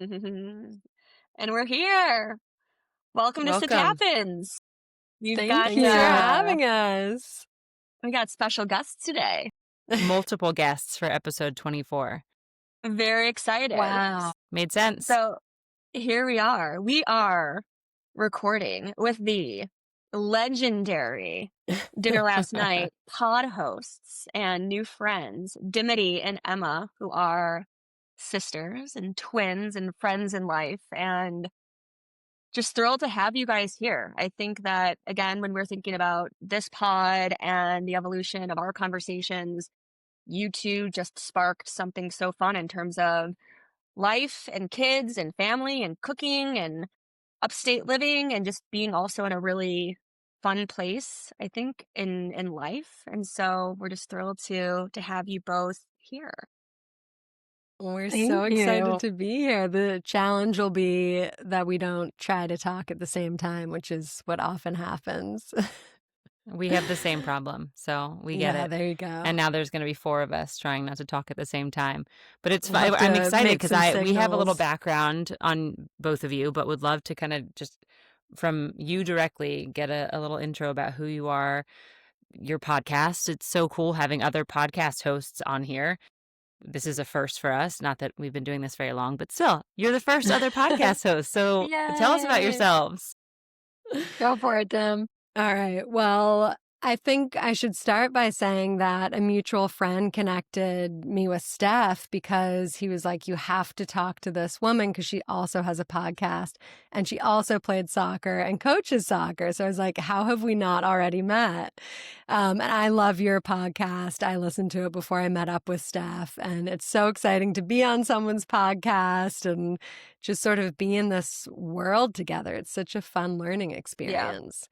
And we're here. Welcome to Sit Welcome. Happens. We've got Thanks for having us. we got special guests today. Multiple guests for episode 24. Very excited. Wow. Made sense. So here we are. We are recording with the legendary dinner last night pod hosts and new friends, Dimity and Emma, who are sisters and twins and friends in life, and just thrilled to have you guys here. I think that, again, when we're thinking about this pod and the evolution of our conversations, you two just sparked something so fun in terms of life and kids and family and cooking and upstate living and just being also in a really fun place, I think, in life. And so we're just thrilled to have you both here. We're Thank so excited you. to be here. The challenge will be that we don't try to talk at the same time, which is what often happens. We have the same problem, so we get Yeah, it. there you go. And now there's going to be 4 of us trying not to talk at the same time. But it's We'll fun. have I'm to excited make because some we have a little signals. background on both of you, but would love to kind of just from you directly get a little intro about who you are, your podcast. It's so cool having other podcast hosts on here. This is a first for us. Not that we've been doing this very long, but still, you're the first other podcast host. So tell us about Yay. yourselves. Go for it, Tim. All right. Well, I think I should start by saying that a mutual friend connected me with Steph because he was like, you have to talk to this woman because she also has a podcast and she also played soccer and coaches soccer. So I was like, how have we not already met? And I love your podcast. I listened to it before I met up with Steph, and it's so exciting to be on someone's podcast and just sort of be in this world together. It's such a fun learning experience.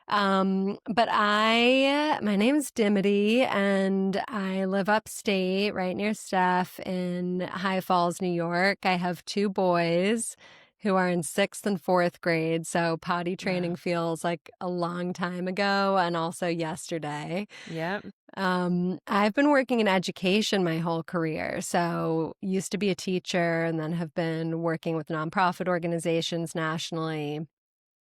But my name's Dimity and I live upstate right near Steph in High Falls, New York. I have 2 boys who are in 6th and 4th grade. So potty training feels like a long time ago and also yesterday. Yep. I've been working in education my whole career. So used to be a teacher and then have been working with nonprofit organizations nationally.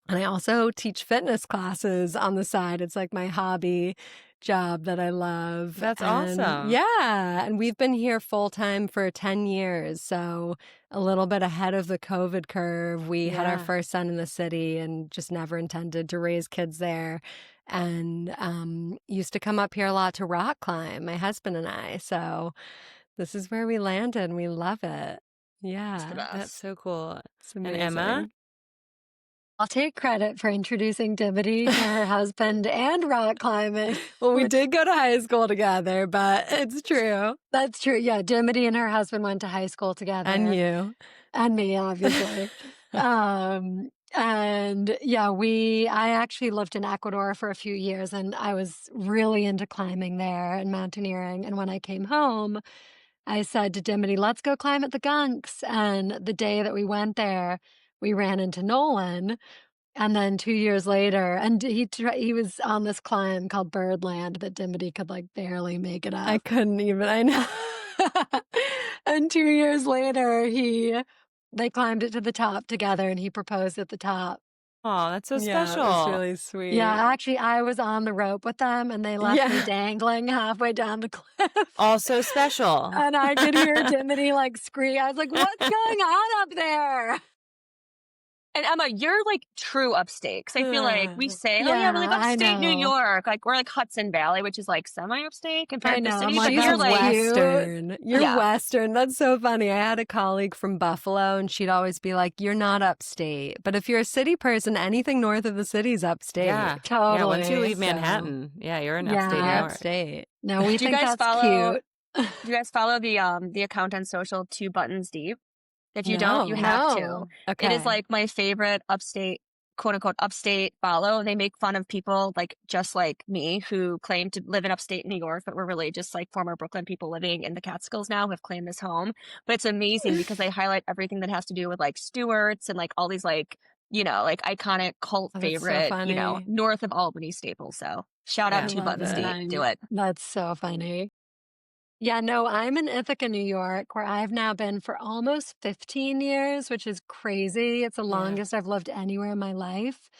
And I also teach fitness classes on the side. It's like my hobby job that I love. That's And awesome. yeah. And we've been here full time for 10 years. So a little bit ahead of the COVID curve. We had our Yeah. first son in the city and just never intended to raise kids there. And used to come up here a lot to rock climb, my husband and I. So this is where we landed and we love it. Yeah. It's the best. That's so cool. It's And amazing. Emma? I'll take credit for introducing Dimity to her husband and rock climbing. Well, we did go to high school together, but it's true. That's true. Yeah, Dimity and her husband went to high school together. And you. And me, obviously. And yeah, I actually lived in Ecuador for a few years and I was really into climbing there and mountaineering. And when I came home, I said to Dimity, let's go climb at the Gunks. And the day that we went there, we ran into Nolan. And then 2 years later, and he was on this climb called Birdland that Dimity could like barely make it up. I couldn't even, I know. And 2 years later, they climbed it to the top together and he proposed at the top. Oh, that's so Yeah, special. it was really sweet. Yeah, actually, I was on the rope with them and they left me Yeah. dangling halfway down the cliff. Also special. And I could hear Dimity like scream. I was like, what's going on up there? And Emma, you're like true upstate. Because I feel like we say, oh yeah, we're like Yeah, I upstate New know. York. Like we're like Hudson Valley, which is like semi-upstate compared I to the know, city. I'm But like, you're She's that's like, cute. Western. You're Yeah. Western. That's so funny. I had a colleague from Buffalo and she'd always be like, you're not upstate. But if you're a city person, anything north of the city is upstate. Yeah. Totally. Yeah, once you leave So- Manhattan, yeah, you're in Yeah. upstate New You're York. upstate. No, we Do you think guys that's follow- cute. do you guys follow the account on social 2 Buttons Deep? If you don't, you have to. No. Okay. It is like my favorite upstate, quote unquote, upstate follow. They make fun of people like just like me who claim to live in upstate New York, but we're really just like former Brooklyn people living in the Catskills now who have claimed this home. But it's amazing because they highlight everything that has to do with like Stewart's and like all these like, you know, like iconic cult Oh, that's so favorite, you know, funny. north of Albany staples. So shout Yeah. out I 2 love Buttons it. Deep. Do it. That's so funny. Yeah, no, I'm in Ithaca, New York, where I've now been for almost 15 years, which is crazy. It's the Yeah. longest I've lived anywhere in my life.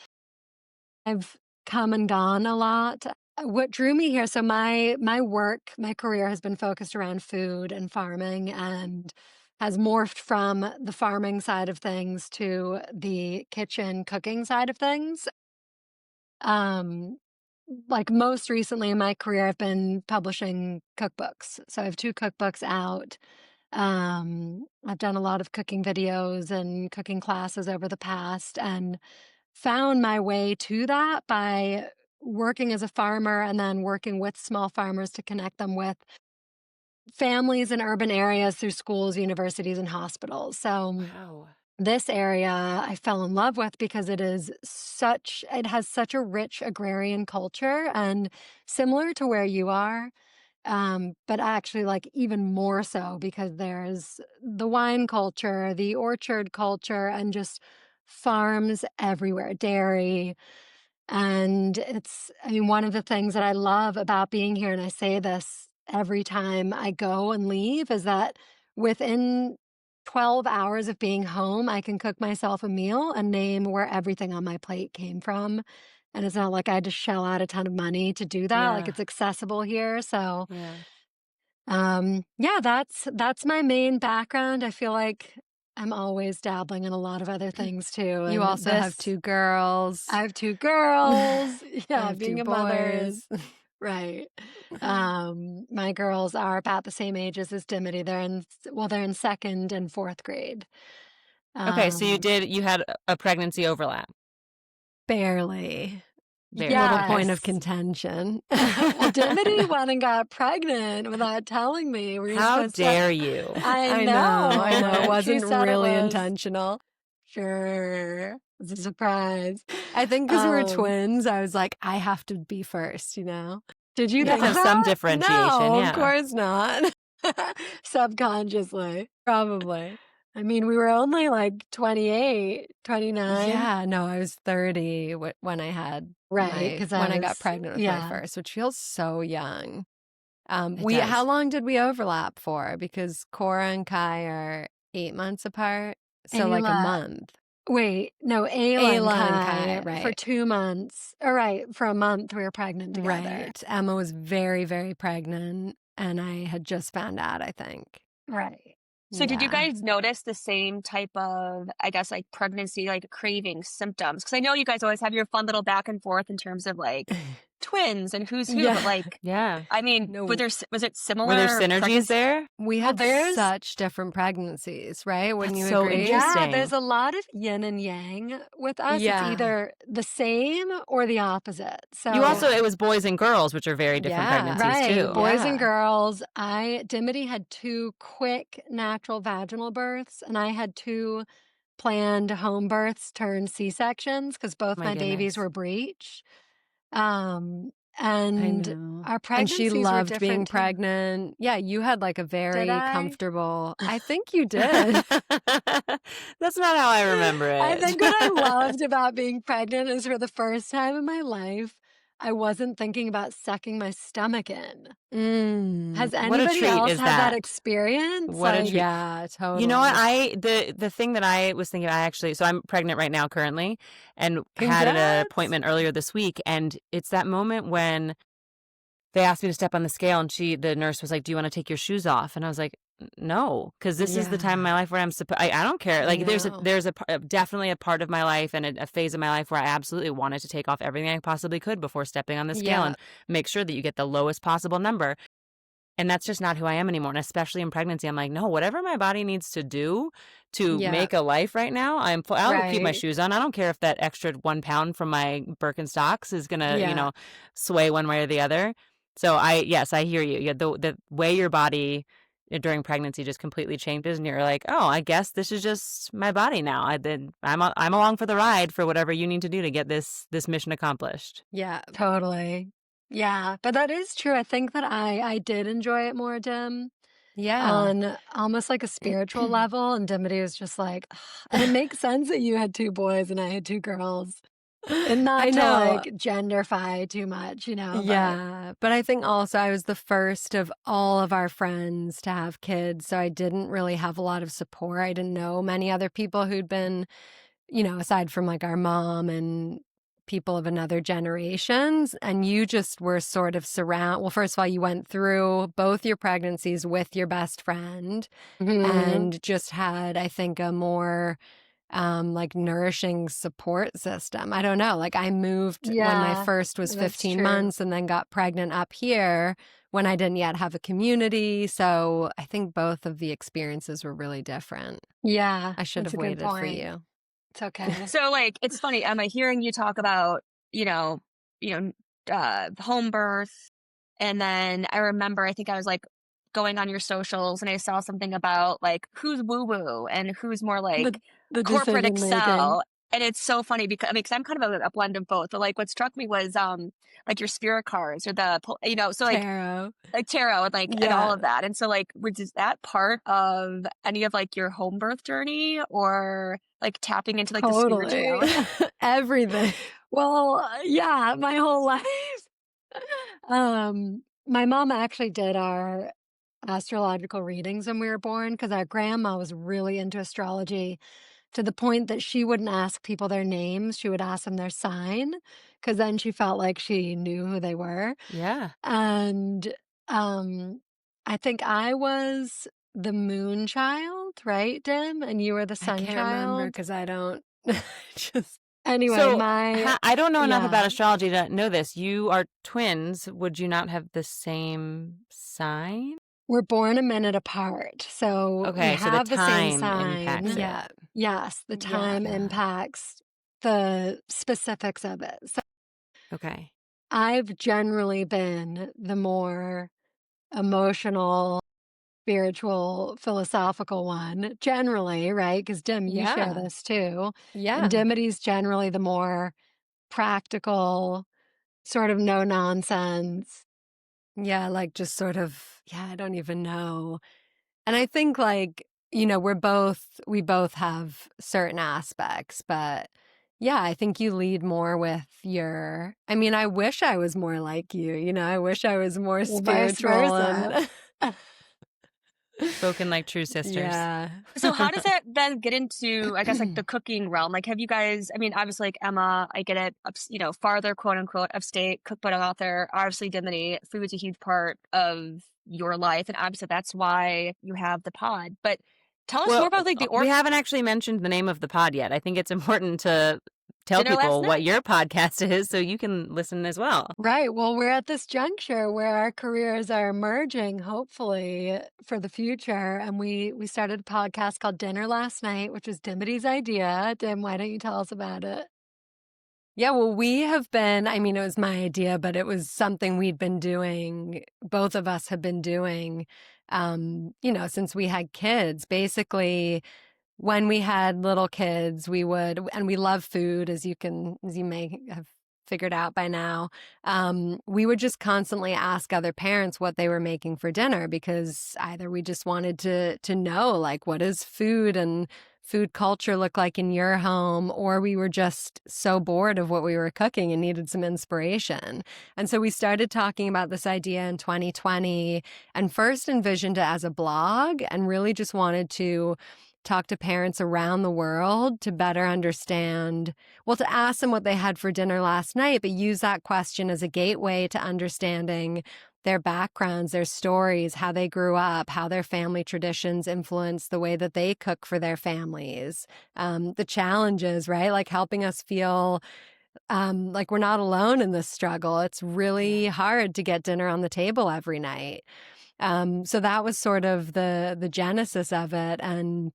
I've come and gone a lot. What drew me here, so my work, my career has been focused around food and farming and has morphed from the farming side of things to the kitchen cooking side of things. Um, like most recently in my career, I've been publishing cookbooks. So I have 2 cookbooks out. I've done a lot of cooking videos and cooking classes over the past and found my way to that by working as a farmer and then working with small farmers to connect them with families in urban areas through schools, universities, and hospitals. So Wow. this area I fell in love with because it has such a rich agrarian culture and similar to where you are. But actually like even more so because there's the wine culture, the orchard culture, and just farms everywhere, dairy. And I mean, one of the things that I love about being here, and I say this every time I go and leave, is that within 12 hours of being home, I can cook myself a meal and name where everything on my plate came from. And it's not like I had to shell out a ton of money to do that. Like Yeah. it's accessible here. So Yeah. yeah, that's my main background. I feel like I'm always dabbling in a lot of other things too. You And also have 2 girls. I have 2 girls. I Yeah, have being 2 a mother is boys. right. My girls are about the same ages as Dimity. They're in 2nd and 4th grade. Okay, so Um, you had a pregnancy overlap. Barely. Very Little okay. point of yes. contention. Well, Dimity went and got pregnant without telling me. Were you How supposed to? dare you? I know. I know. It She wasn't said it really was intentional. sure. It's a surprise. I think because we're Um, twins, I was like, I have to be first, you know? did you You have think to have some that? differentiation, No, yeah. of course not. Subconsciously? Probably. I mean, we were only like 28, 29. Yeah, no, I was 30 when I had Right, because when I got pregnant with my yeah. first, which feels so young. It How does. long did we overlap for? Because Cora and Kai are 8 months apart, so like a Ayla, month. wait, no, Ayla and Ayla and Kai Kai, for right. 2 months. All right, for a month we were pregnant together. Right. Emma was very, very pregnant, and I had just found out, I think. Right. So did you Yeah. guys notice the same type of, I guess, like pregnancy, like craving symptoms? Because I know you guys always have your fun little back and forth in terms of like twins and who's who, but Yeah. like, Yeah. I mean, No. was it similar? Were there or synergies pregnancy- there? We Well, had there's- such different pregnancies, right? Wouldn't That's you so agree? interesting. Yeah, there's a lot of yin and yang with us. Yeah. It's either the same or the opposite. So You also, it was boys and girls, which are very different Yeah. pregnancies right, too. boys and Yeah. girls. Dimity had 2 quick natural vaginal births, and I had 2 planned home births turned C-sections because both My my babies goodness. were breech. And I know. our And pregnancies she were loved being different too. pregnant. Yeah, you had like a very I? comfortable. I think you did. That's not how I remember it. I think what I loved about being pregnant is for the first time in my life, I wasn't thinking about sucking my stomach in. Has What a anybody treat else is had that that? experience? What a Like, treat. Yeah, totally. You know what? The thing that I was thinking, so I'm pregnant right now currently, and had an Congrats. appointment earlier this week, and it's that moment when they asked me to step on the scale, and the nurse was like, "Do you want to take your shoes off?" And I was like, "No," because this is the time in my Yeah. life where I don't care. I Like know. there's definitely a part of my life and a phase of my life where I absolutely wanted to take off everything I possibly could before stepping on the scale Yeah. and make sure that you get the lowest possible number. And that's just not who I am anymore. And especially in pregnancy, I'm like, no, whatever my body needs to do to Yeah. make a life right now, I'll keep my Right. shoes on. I don't care if that extra 1 pound from my Birkenstocks is gonna, Yeah. sway one way or the other. So yes, I hear you. Yeah, the way your body during pregnancy just completely changes, and you're like, oh, I guess this is just my body now. I'm along for the ride for whatever you need to do to get this mission accomplished. Yeah. Totally. Yeah, but that is true. I think that I did enjoy it more, Dim, Yeah. on almost like a spiritual level. And Dimity was just like, and it makes sense that you had 2 boys and I had 2 girls. And not I to know. genderfy too much, Yeah, but I think also I was the first of all of our friends to have kids, so I didn't really have a lot of support. I didn't know many other people who'd been, aside from our mom and people of another generations, and you just were sort of well, first of all, you went through both your pregnancies with your best friend but and just had, I think, a more nourishing support system. I don't know. I moved when my yeah, first was that's 15 true. months and then got pregnant up here when I didn't yet have a community. So I think both of the experiences were really different. Yeah, I should that's have a good waited for point. you. It's okay. So like it's funny, Emma, hearing you talk about, you know, you know, home birth, and then I remember I think I was like going on your socials and I saw something about like who's woo woo and who's more The like the corporate decision making. Excel. And it's so funny because I mean, 'cause I'm kind of a blend of both. But like what struck me was like your spirit cards or so Tarot. like tarot and and all Yeah, of that. And so like was that part of any of like your home birth journey or like tapping into like the Totally. spirituality? everything. Well, yeah, my whole life. My mom actually did our astrological readings when we were born because our grandma was really into astrology to the point that she wouldn't ask people their names. She would ask them their sign because then she felt like she knew who they were. Yeah. And um, I think I was the moon child, right, Dim? And you were the I sun can't remember child. because I don't just. Anyway, So I don't know enough about yeah, astrology to know this. You are twins. Would you not have the same sign? we're born a minute apart. So we Okay, so the have the same time impacts sign. it. Yeah, Yes, the Yeah. time yeah. impacts the specifics of it. So Okay. I've generally been the more emotional, spiritual, philosophical one, generally, right? Because Dim, you share Yeah, this too. And yeah. Dimity's generally the more practical, sort of no nonsense. Yeah, just sort of, yeah, I don't even know. And I think we both have certain aspects, but yeah, I think you lead more with I mean, I wish I was more like you, I wish I was more Well, vice spiritual versa. and Spoken like true sisters. yeah. So how does that then get into, I guess, like the cooking realm? Like, have you guys, I mean, obviously like Emma, I get it, farther, quote unquote, upstate, cookbook author, obviously Dimity, food's a huge part of your life. And obviously that's why you have the pod. But tell us more Well, about like the we haven't actually mentioned the name of the pod yet. I think it's important to tell dinner last people what night. your podcast is so you can listen as well. Right. Well, we're at this juncture where our careers are merging, hopefully, for the future. And we started a podcast called Dinner Last Night, which was Dimity's idea. Dim, why don't you tell us about it? Yeah, well, I mean, it was my idea, but it was something we'd been doing, both of us have been doing, since we had kids. Basically, when we had little kids, and we love food, as you may have figured out by now, we would just constantly ask other parents what they were making for dinner because either we just wanted to know, what does food and food culture look like in your home, or we were just so bored of what we were cooking and needed some inspiration. And so we started talking about this idea in 2020 and first envisioned it as a blog and really just wanted to talk to parents around the world to better understand, well, to ask them what they had for dinner last night, but use that question as a gateway to understanding their backgrounds, their stories, how they grew up, how their family traditions influence the way that they cook for their families, the challenges, right? Helping us feel like we're not alone in this struggle. It's really hard to get dinner on the table every night. So that was sort of the genesis of it. And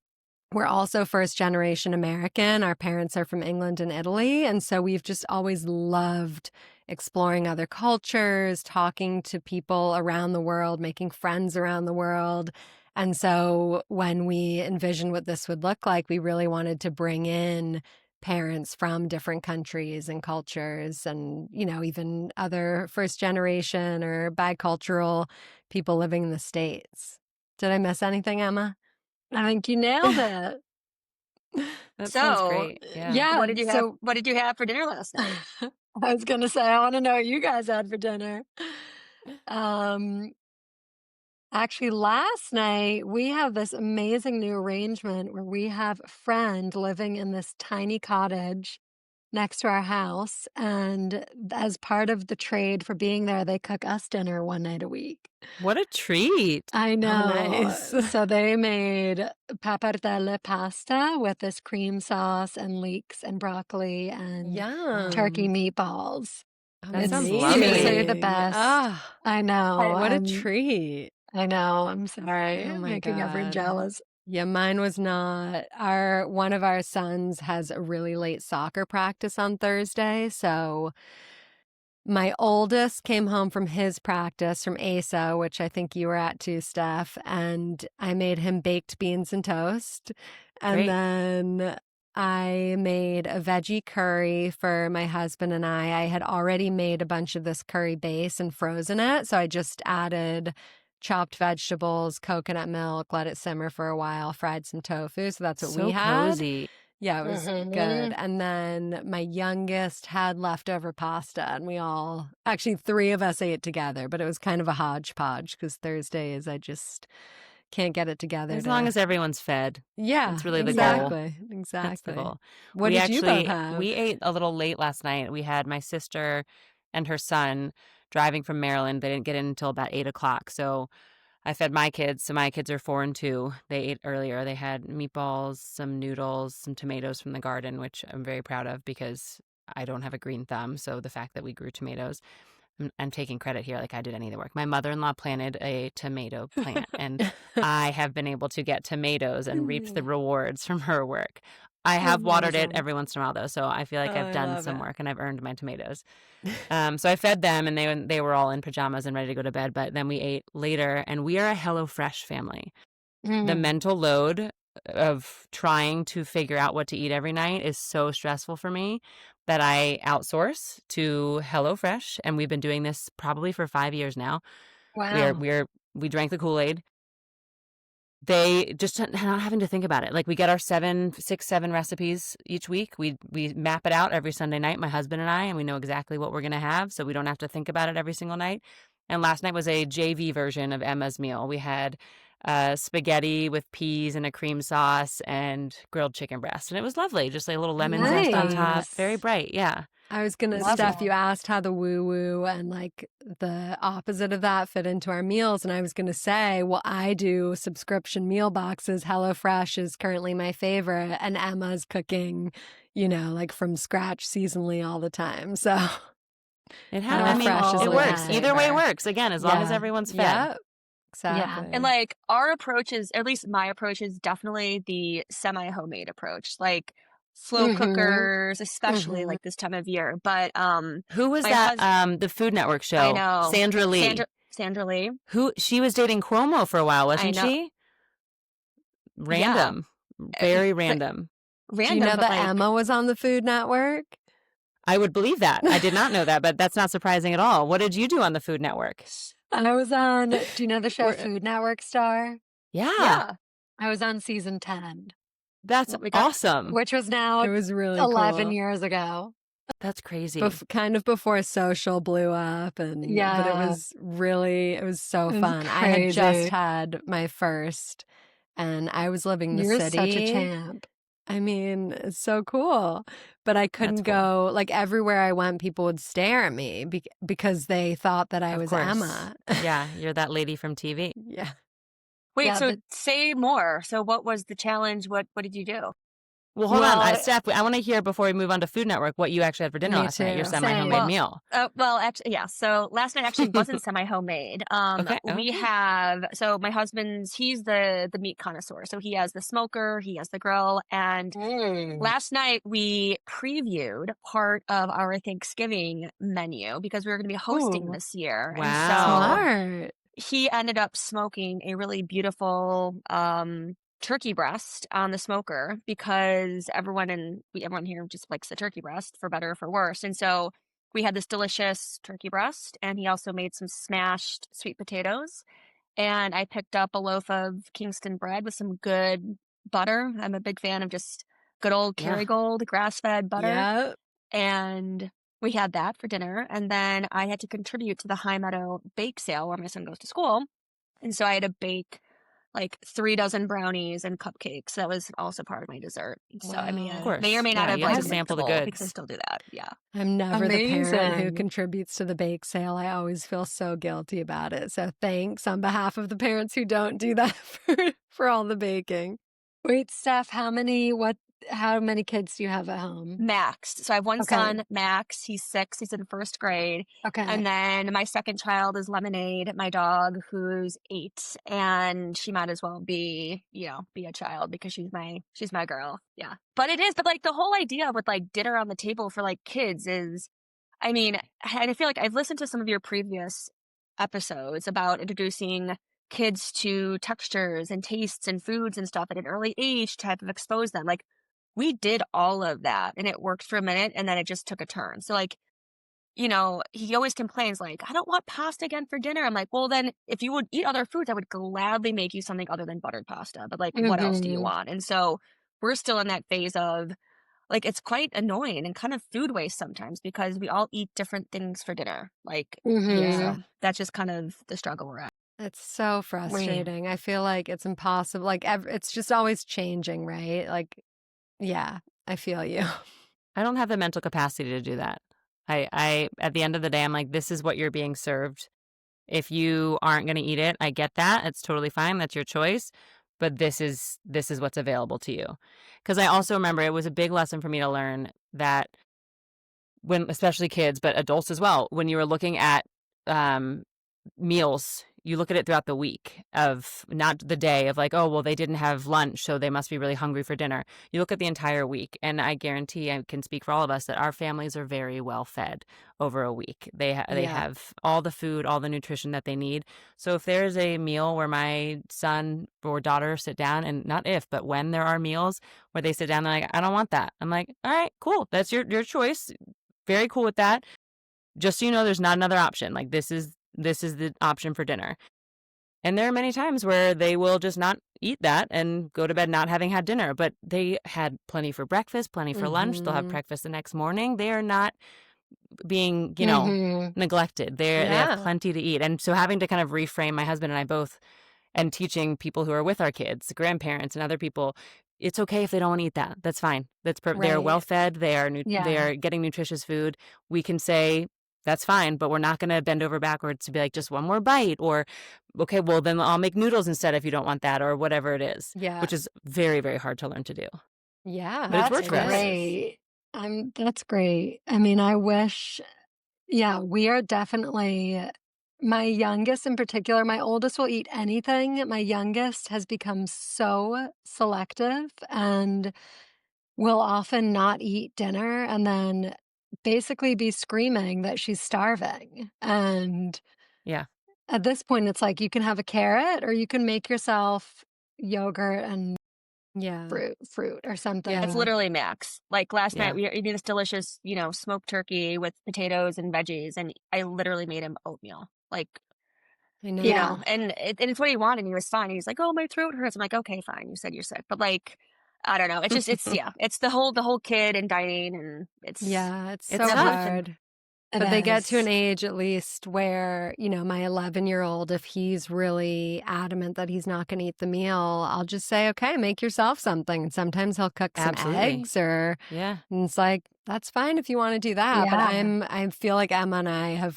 we're also first generation American. Our parents are from England and Italy. And so we've just always loved exploring other cultures, talking to people around the world, making friends around the world. And so when we envisioned what this would look like, we really wanted to bring in parents from different countries and cultures and, even other first generation or bicultural people living in the States. Did I miss anything, Emma? I think you nailed it. That sounds So, great. Yeah. Yeah. what did you have? So What did you have for dinner last night? I was going to say, I want to know what you guys had for dinner. Um, Actually, last night we have this amazing new arrangement where we have a friend living in this tiny cottage next to our house. And as part of the trade for being there, they cook us dinner one night a week. What a treat. I Oh, know. nice. So they made pappardelle pasta with this cream sauce and leeks and broccoli and turkey Yum. meatballs. That sounds Seriously the lovely. best. Ah, I know. what a I'm treat. I know. I'm sorry. Oh my Making everyone God. jealous. Yeah, mine was not. One of our sons has a really late soccer practice on Thursday, so my oldest came home from his practice from ASA, which I think you were at too, Steph, and I made him baked beans and toast. And Great. then I made a veggie curry for my husband and I. I had already made a bunch of this curry base and frozen it, so I just added chopped vegetables, coconut milk, let it simmer for a while, fried some tofu. So that's what So we had. cozy. Yeah, it was good. Mhm. And then my youngest had leftover pasta, and actually, three of us ate together, but it was kind of a hodgepodge because Thursdays I just can't get it together. As long as everyone's fed. Yeah, That's really the goal. exactly. That's the Exactly. goal. What did you both have? We ate a little late last night. We had my sister and her son driving from Maryland. They didn't get in until about 8 o'clock. So I fed my kids. So my kids are 4 and 2. They ate earlier. They had meatballs, some noodles, some tomatoes from the garden, which I'm very proud of because I don't have a green thumb. So the fact that we grew tomatoes, I'm taking credit here like I did any of the work. My mother-in-law planted a tomato plant, and I have been able to get tomatoes and reaped the rewards from her work. I have watered it Amazing. every once in a while, though, so I feel like Oh, I've I done love some it. work and I've earned my tomatoes. So I fed them, and they were all in pajamas and ready to go to bed. But then we ate later, and we are a HelloFresh family. The Mm. mental load of trying to figure out what to eat every night is so stressful for me that I outsource to HelloFresh, and we've been doing this probably for 5 years now. Wow. We drank the Kool-Aid. They just not having to think about it. Like we get our 7 recipes each week. We map it out every Sunday night, my husband and I, and we know exactly what we're going to have, so we don't have to think about it every single night. And last night was a JV version of Emma's meal. We had spaghetti with peas and a cream sauce and grilled chicken breast, and it was lovely. Just like a little lemon zest on top, very Nice. bright. Yeah. I was gonna, Love Steph, it. you asked how the woo-woo and like the opposite of that fit into our meals. And I was gonna say, well, I do subscription meal boxes. HelloFresh is currently my favorite, and Emma's cooking, like from scratch seasonally all the time. So It I mean, HelloFresh is it like works. my Either way favorite. works. Again, as long as Yeah. everyone's fed. Yeah, Yeah. exactly. And like our approach is, at least my approach is definitely the semi-homemade approach, like slow Mhm. cookers, especially Mhm. like this time of year. But Who was my that? The Food Network show. I know. Sandra Lee. Sandra Lee. She was dating Cuomo for a while, wasn't know. she? Random. Very random. Do you Random, know but that like Emma was on the Food Network? I would believe that. I did not know that, but that's not surprising at all. What did you do on the Food Network? I was on, do you know the show Or- Food Network Star? Yeah. yeah. I was on season 10, That's We got- awesome. which was now It was really 11 cool. years ago. That's crazy. Kind of before social blew up, but it Yeah. was so It was fun. I had just crazy. had my first, and I was living in the You're city. such a champ. I mean, it's so cool. But I couldn't cool. go, like everywhere I went, people would stare at me because they thought that I Of was course. Emma. Yeah, you're that lady from TV. Yeah. Wait, Yeah, so but- say more. So what was the challenge? What did you do? Well, hold Well, on. Steph, I want to hear before we move on to Food Network what you actually had for dinner Me last night, your too. semi-homemade Same. meal. Well, actually, yeah. So last night actually wasn't semi-homemade. Okay. We have, so my husband's, he's the meat connoisseur. So he has the smoker, he has the grill. And last night we previewed part of our Thanksgiving menu because we were going to be hosting Ooh. this year. Wow. And so Smart. he ended up smoking a really beautiful turkey breast on the smoker because everyone here just likes the turkey breast, for better or for worse. And so we had this delicious turkey breast, and he also made some smashed sweet potatoes. And I picked up a loaf of Kingston bread with some good butter. I'm a big fan of just good old Yeah. Kerrygold grass-fed butter. Yeah. And we had that for dinner. And then I had to contribute to the High Meadow bake sale where my son goes to school. And so I had to bake like 3 dozen brownies and cupcakes. That was also part of my dessert. So, I mean, Of Wow. may may or may not Yeah, have you have like to mixed sample the bowl because I goods. still do that. Yeah. I'm never the parent who Amazing. contributes to the bake sale. I always feel so guilty about it. So thanks on behalf of the parents who don't do that for all the baking. Wait, Steph, how many kids do you have at home? Max. So I have one Okay. son, Max. He's 6. He's in 1st grade. Okay. And then my second child is Lemonade, my dog, who's 8. And she might as well be a child because she's my girl. Yeah. But like the whole idea with like dinner on the table for like kids is, I mean, and I feel like I've listened to some of your previous episodes about introducing kids to textures and tastes and foods and stuff at an early age to type of expose them. Like, we did all of that and it worked for a minute and then it just took a turn. So like, he always complains like, I don't want pasta again for dinner. I'm like, well, then if you would eat other foods, I would gladly make you something other than buttered pasta. But like, what else do you Mhm. want? And so we're still in that phase of like, it's quite annoying and kind of food waste sometimes because we all eat different things for dinner. Like, Mhm. so that's just kind of the struggle we're at. It's so frustrating. I feel like it's impossible. Like it's just always changing, right? Like, yeah, I feel you. I don't have the mental capacity to do that. I at the end of the day, I'm like, this is what you're being served. If you aren't going to eat it, I get that. It's totally fine. That's your choice. But this is what's available to you. Because I also remember it was a big lesson for me to learn that when, especially kids, but adults as well, when you were looking at meals, you look at it throughout the week of not the day of like, oh, well, they didn't have lunch, so they must be really hungry for dinner. You look at the entire week, and I guarantee I can speak for all of us that our families are very well fed over a week. They Yeah. have all the food, all the nutrition that they need. So if there's a meal where my son or daughter sit down, and not if, but when there are meals where they sit down, they're like, I don't want that. I'm like, all right, cool. That's your choice. Very cool with that. Just so you know, there's not another option. Like this is the option for dinner. And there are many times where they will just not eat that and go to bed not having had dinner, but they had plenty for breakfast, plenty for lunch. They'll have Mhm. breakfast the next morning. They are not being, Mhm. neglected. They Yeah. have plenty to eat. And so having to kind of reframe, my husband and I both, and teaching people who are with our kids, grandparents and other people, it's okay if they don't want to eat that. That's fine. They're well Right. fed. They are Yeah. getting nutritious food. We can say that's fine, but we're not going to bend over backwards to be like just one more bite, or okay, well then I'll make noodles instead if you don't want that, or whatever it is, Yeah. which is very, very hard to learn to do. Yeah. But it's That's worked for us. great. That's great. I mean, I wish, yeah, we are definitely, my youngest in particular, my oldest will eat anything. My youngest has become so selective and will often not eat dinner and then basically be screaming that she's starving. And Yeah. at this point, it's like you can have a carrot or you can make yourself yogurt and Yeah. fruit or something. Yeah. It's literally Max. Like last Yeah. night, we were eating this delicious, smoked turkey with potatoes and veggies, and I literally made him oatmeal. Like, I know. Yeah. and it's what he wanted. And he was fine. He's like, "Oh, my throat hurts." I'm like, "Okay, fine. You said you're sick." But like, I don't know. It's just, it's the whole kid and dining, and it's Yeah, it's It's so tough. hard. It But they get to is. an age at least where, my 11-year-old, if he's really adamant that he's not going to eat the meal, I'll just say, okay, make yourself something. And sometimes he'll cook some Absolutely. eggs and it's like, that's fine if you want to do that. But Yeah. I feel like Emma and I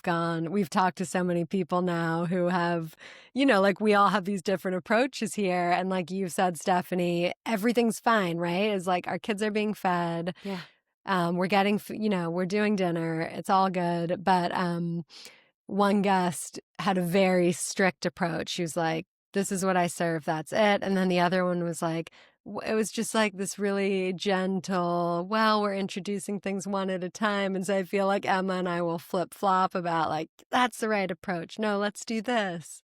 we've talked to so many people now who have, like we all have these different approaches here. And like you said, Stephanie, everything's fine, right? It's like our kids are being fed. Yeah. We're getting, we're doing dinner. It's all good. But one guest had a very strict approach. She was like, this is what I serve. That's it. And then the other one was like, it was just like this really gentle, well, we're introducing things one at a time. And so I feel like Emma and I will flip flop about like, that's the right approach. No, let's do this.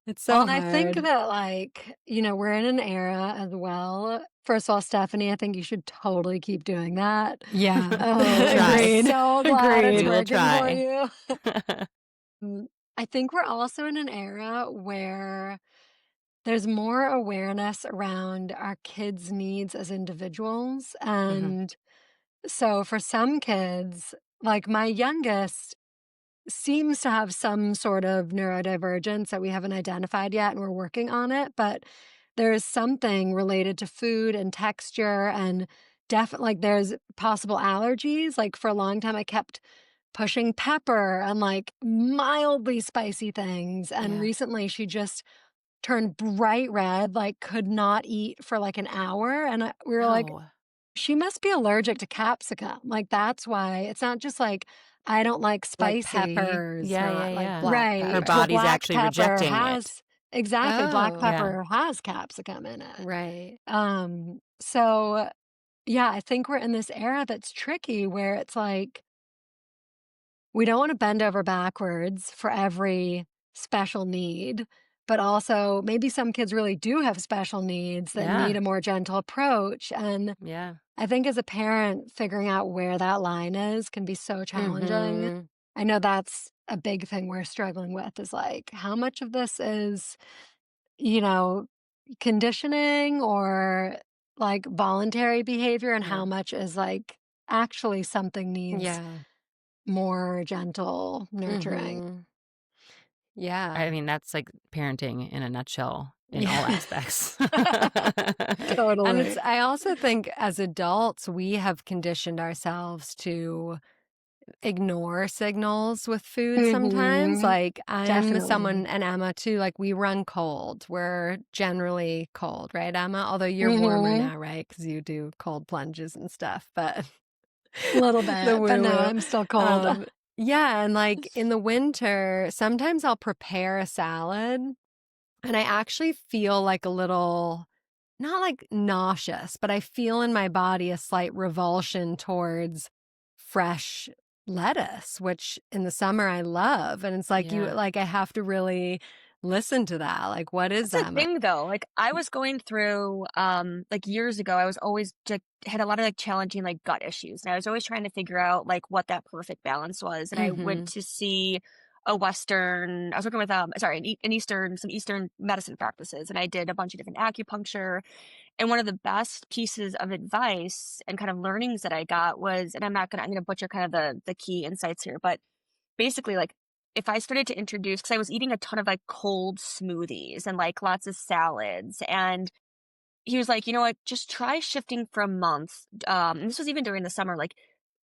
It's so And I think hard. that, like, we're in an era as well. First of all, Stephanie, I think you should totally keep doing that. Yeah. Try. I'm so glad it's Agreed. We will working try. for you. I think we're also in an era where there's more awareness around our kids' needs as individuals. And so for some kids, like my youngest seems to have some sort of neurodivergence that we haven't identified yet, and we're working on it. But there's something related to food and texture, and definitely like there's possible allergies. Like for a long time, I kept pushing pepper and like mildly spicy things. And Yeah. recently, she just turned bright red, like could not eat for like an hour. And we were like, No. she must be allergic to capsicum. Like, that's why it's not just like, I don't like Like spicy. peppers, Yeah, not yeah, like yeah. black Right. Her pepper. Well, body's black actually pepper rejecting it. has, exactly, black Oh. Yeah. pepper has capsicum in it. Right. So yeah, I think we're in this era that's tricky where it's like, we don't want to bend over backwards for every special need, but also maybe some kids really do have special needs that Yeah. need a more gentle approach. And Yeah. I think as a parent, figuring out where that line is can be so challenging. Mhm. I know that's a big thing we're struggling with is like, how much of this is, you know, conditioning or like voluntary behavior, and how Yeah. much is like actually something needs Yeah. more gentle nurturing. Mhm. Yeah. I mean, that's like parenting in a nutshell in all Yeah. aspects. And Totally. I also think as adults, we have conditioned ourselves to ignore signals with food sometimes. Mhm. Like I'm Definitely. someone, and Emma too, like we run cold. We're generally cold, right, Emma? Although you're warmer Mhm. now, right? Because you do cold plunges and stuff, but A little the bit, but no, woo-woo. I'm still cold. Yeah, and like in the winter, sometimes I'll prepare a salad and I actually feel like a little, not like nauseous, but I feel in my body a slight revulsion towards fresh lettuce, which in the summer I love. And it's like Yeah. I have to really listen to that. Like, what is That's the that? thing though. Like I was going through like years ago, I was always just had a lot of like challenging like gut issues. And I was always trying to figure out like what that perfect balance was. And I went to see a Western, I was working with some Eastern medicine practices, and I did a bunch of different acupuncture. And one of the best pieces of advice and kind of learnings that I got was, and I'm gonna butcher kind of the key insights here, but basically like if I started to introduce, because I was eating a ton of like cold smoothies and like lots of salads, and he was like, you know what, just try shifting for a month. And this was even during the summer, like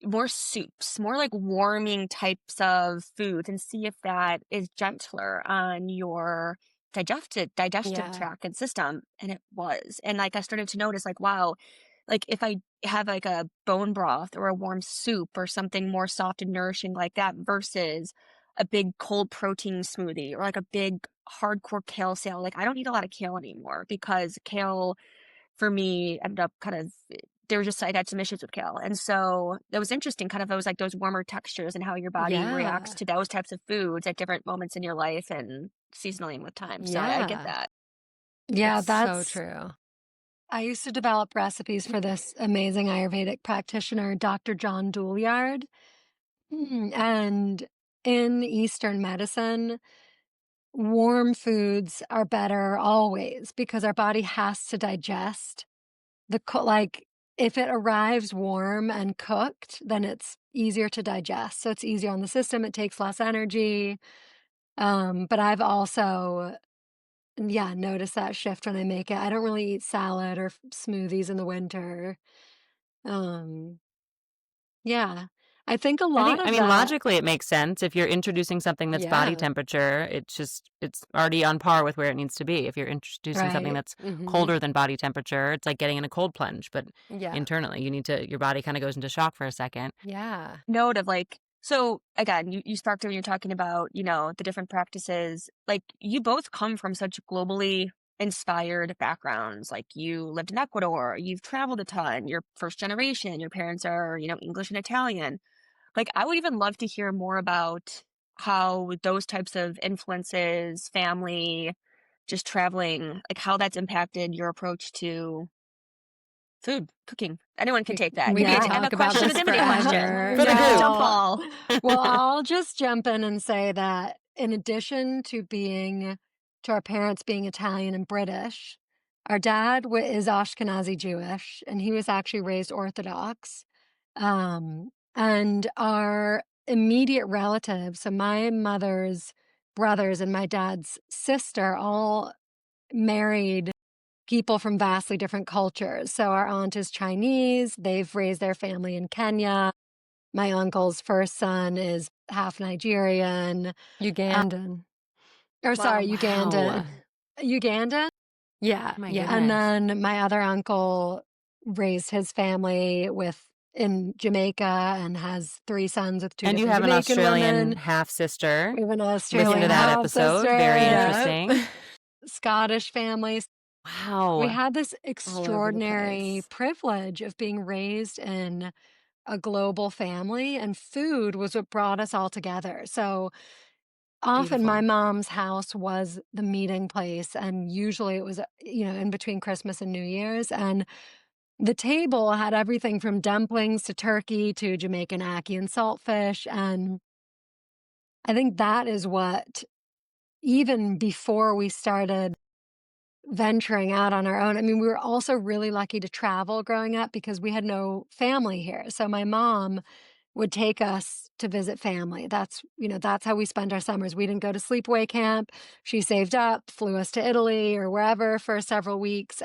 more soups, more like warming types of foods, and see if that is gentler on your digestive Yeah. tract and system. And it was. And like I started to notice, like, wow, like if I have like a bone broth or a warm soup or something more soft and nourishing like that versus a big cold protein smoothie or like a big hardcore kale salad. Like I don't eat a lot of kale anymore because kale for me ended up kind of, there was just, I had some issues with kale. And so that was interesting, kind of, it was like those warmer textures and how your body reacts Yeah. to those types of foods at different moments in your life and seasonally and with time. So I get Yeah. that. Yeah, It's so that's, true. I used to develop recipes for this amazing Ayurvedic practitioner, Dr. John Douliard. And in Eastern medicine, warm foods are better always because our body has to digest like if it arrives warm and cooked, then it's easier to digest. So it's easier on the system. It takes less energy. But I've also, yeah, noticed that shift when I make it. I don't really eat salad or smoothies in the winter. Um, yeah, I think a lot I of mean, that. logically, it makes sense. If you're introducing something that's body Yeah. temperature, it's already on par with where it needs to be. If you're introducing something Right. that's Mhm. colder than body temperature, it's like getting in a cold plunge, but Yeah. internally, your body kind of goes into shock for a second. Yeah. Note of like, so again, you sparked it when you're talking about, the different practices. Like you both come from such globally inspired backgrounds. Like you lived in Ecuador, you've traveled a ton, you're first generation, your parents are, English and Italian. Like I would even love to hear more about how those types of influences, family, just traveling, like how that's impacted your approach to food, cooking. Anyone can take that. We Give me could Yeah. I have a talk about question, a this Dimity question. forever. For the group. Jump No. ball. Well, I'll just jump in and say that in addition to being to our parents being Italian and British. Our dad is Ashkenazi Jewish, and he was actually raised Orthodox. And our immediate relatives, so my mother's brothers and my dad's sister, all married people from vastly different cultures. So our aunt is Chinese. They've raised their family in Kenya. My uncle's first son is half Nigerian. Ugandan. Sorry, Wow. Ugandan. Ugandan? Yeah. My yeah. And goodness. then my other uncle raised his family in Jamaica and has 3 sons with 2 And you different have an Jamaican Australian women. half sister. We have an Listen Australian to that half episode. sister. Very Yeah. interesting. Scottish families. We Wow. had this All over the extraordinary place. privilege of being raised in a global family, and food was what brought us all together. So often my Beautiful. mom's house was the meeting place, and usually it was, in between Christmas and New Year's. And the table had everything from dumplings to turkey to Jamaican ackee and saltfish. And I think that is what, even before we started venturing out on our own, I mean, we were also really lucky to travel growing up because we had no family here. So my mom would take us to visit family. That's how we spent our summers. We didn't go to sleepaway camp. She saved up, flew us to Italy or wherever for several weeks.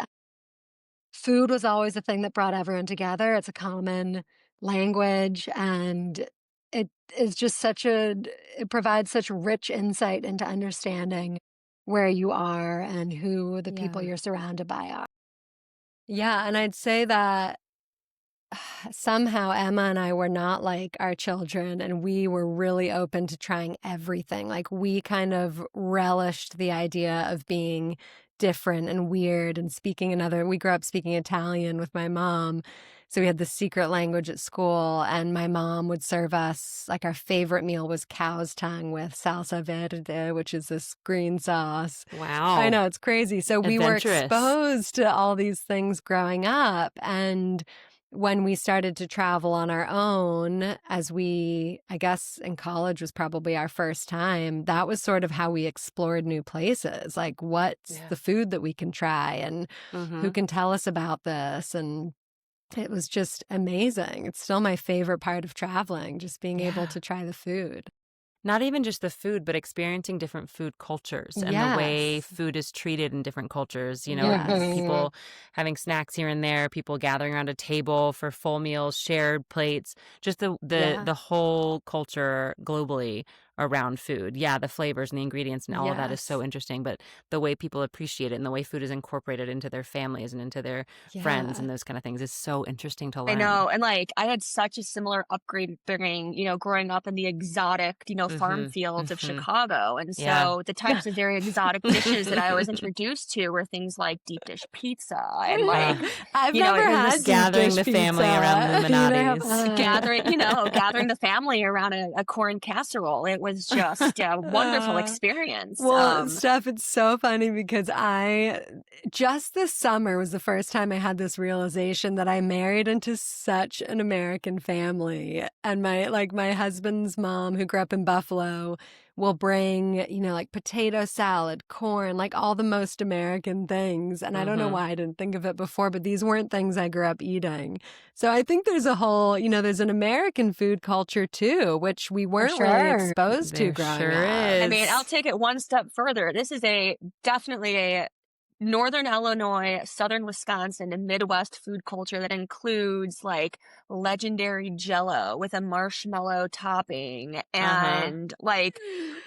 Food was always the thing that brought everyone together. It's a common language, and it is just it provides such rich insight into understanding where you are and who the people Yeah. you're surrounded by are. Yeah. And I'd say that somehow Emma and I were not like our children, and we were really open to trying everything. Like, we kind of relished the idea of being different and weird and we grew up speaking Italian with my mom. So we had this secret language at school, and my mom would serve us, like, our favorite meal was cow's tongue with salsa verde, which is this green sauce. Wow. I know, it's crazy. So we were Adventurous. exposed to all these things growing up. And when we started to travel on our own, I guess in college was probably our first time, that was sort of how we explored new places. Like, what's Yeah. the food that we can try, and Mhm. who can tell us about this? And it was just amazing. It's still my favorite part of traveling, just being able Yeah. to try the food. Not even just the food, but experiencing different food cultures and the way Yes. food is treated in different cultures. Yes. People having snacks here and there, people gathering around a table for full meals, shared plates, just Yeah. the whole culture globally around food. Yeah, the flavors and the ingredients and all of that is so Yes. interesting. But the way people appreciate it and the way food is incorporated into their families and into their friends Yeah. and those kind of things is so interesting to I learn. know. And like, I had such a similar upbringing, growing up in the exotic, farm Mhm. fields of Mhm. Chicago. And Yeah. so the types of very exotic dishes that I was introduced to were things like deep dish pizza and like, I've you know, never it was had this deep gathering dish the family pizza. around Neither have Illuminati's. I. gathering the family around a corn casserole. It was just a wonderful experience. Well, Steph, it's so funny because just this summer was the first time I had this realization that I married into such an American family. And my husband's mom, who grew up in Buffalo, will bring, like potato salad, corn, like all the most American things. And I don't know Mhm. why I didn't think of it before, but these weren't things I grew up eating. So I think there's there's an American food culture too, which we weren't really sure. exposed to There growing sure up. I mean, I'll is. take it one step further. This is definitely a Northern Illinois, Southern Wisconsin, and Midwest food culture that includes like legendary jello with a marshmallow topping and like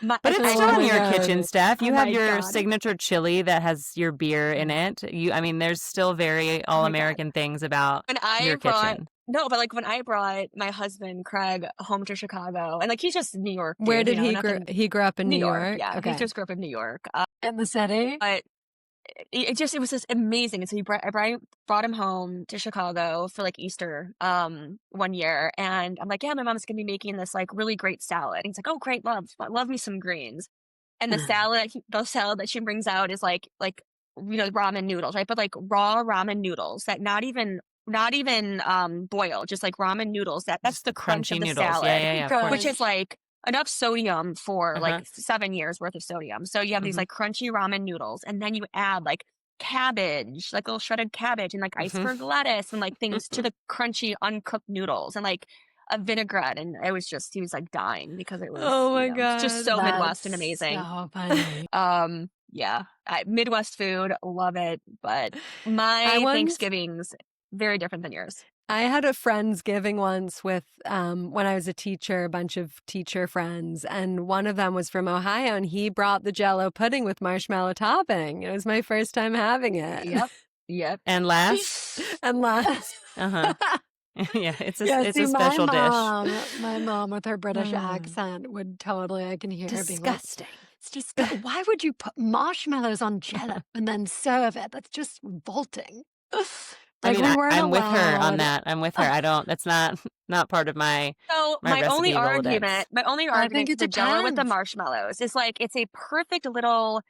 But it's Oh still in my your God. kitchen, Steph. You Oh have my your God. signature chili that has your beer in it. There's still very all-American things about when I your brought kitchen. no, but like when I brought my husband Craig home to Chicago, and like he's just a New York dude, Where did he nothing. He grew up in New New York, York? yeah, he Okay. just grew up in New York. In the city? But it was just amazing. And so I brought him home to Chicago for like Easter one year, and I'm like, yeah, my mom's gonna be making this like really great salad. And he's like, oh great, love me some greens. And the salad that she brings out is like ramen noodles, right? But like raw ramen noodles that not even boiled, just like ramen noodles. That's Just the crunch crunchy of the noodles. salad, Yeah, of which course. is like enough sodium for Uh-huh. like 7 years worth of sodium. So you have these Mhm. like crunchy ramen noodles, and then you add like cabbage, like little shredded cabbage and like Mhm. iceberg lettuce and like things to the crunchy uncooked noodles and like a vinaigrette. And it was just, he was like dying because it was, Oh my it's just God. so Midwest and That's amazing. so funny. Yeah, Midwest food, love it. But I my once Thanksgiving's very different than yours. I had a Friendsgiving once with when I was a teacher, a bunch of teacher friends, and one of them was from Ohio, and he brought the jello pudding with marshmallow topping. It was my first time having it. Yep. Yep. And last, And last, yeah, it's Yeah, a see, special dish. my mom with her British Oh. accent would totally, I can hear her being like, disgusting. it's just, why would you put marshmallows on jello and then serve it? That's just revolting. I Like, mean, we weren't I'm with her on allowed. that. I'm with her. I don't. That's not part of my So my recipe Rolodex. my only I think argument it for the jello with the depends. marshmallows is like it's a perfect little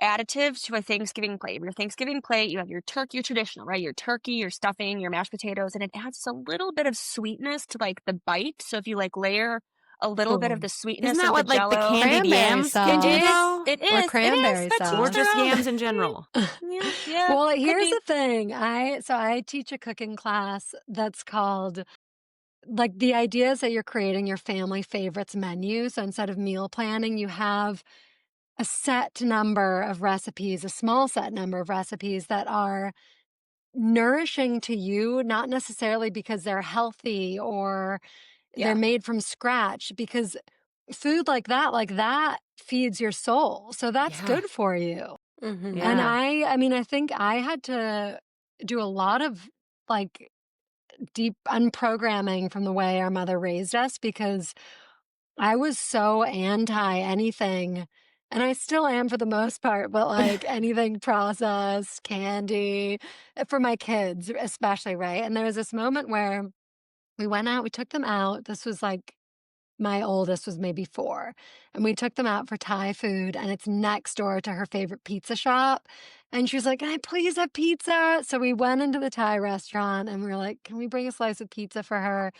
additive to a Thanksgiving plate. Your Thanksgiving plate, you have your turkey, your traditional, right? Your turkey, your stuffing, your mashed potatoes, and it adds a little bit of sweetness to like the bite. So if you like layer a little bit of the Isn't sweetness that of the what like the jello, candied Cranberry yams can do though? it Or is, cranberry but to Or each their just own. yams in general? Yeah, Well, could here's be. the thing. I teach a cooking class that's called, like, the idea is that you're creating your family favorites menu. So instead of meal planning, you have a set number of recipes, a small set number of recipes that are nourishing to you, not necessarily because they're healthy or Yeah. they're made from scratch, because food like that feeds your soul. So that's Yeah. good for you. Mhm. Yeah. And I mean, I think I had to do a lot of like deep unprogramming from the way our mother raised us, because I was so anti anything, and I still am for the most part, but like anything processed, candy, for my kids, especially, right? And there was this moment where we went out, we took them out. This was like my oldest was maybe 4, and we took them out for Thai food, and it's next door to her favorite pizza shop, and she was like, "Can I please have pizza?" So we went into the Thai restaurant, and we were like, "Can we bring a slice of pizza for her?"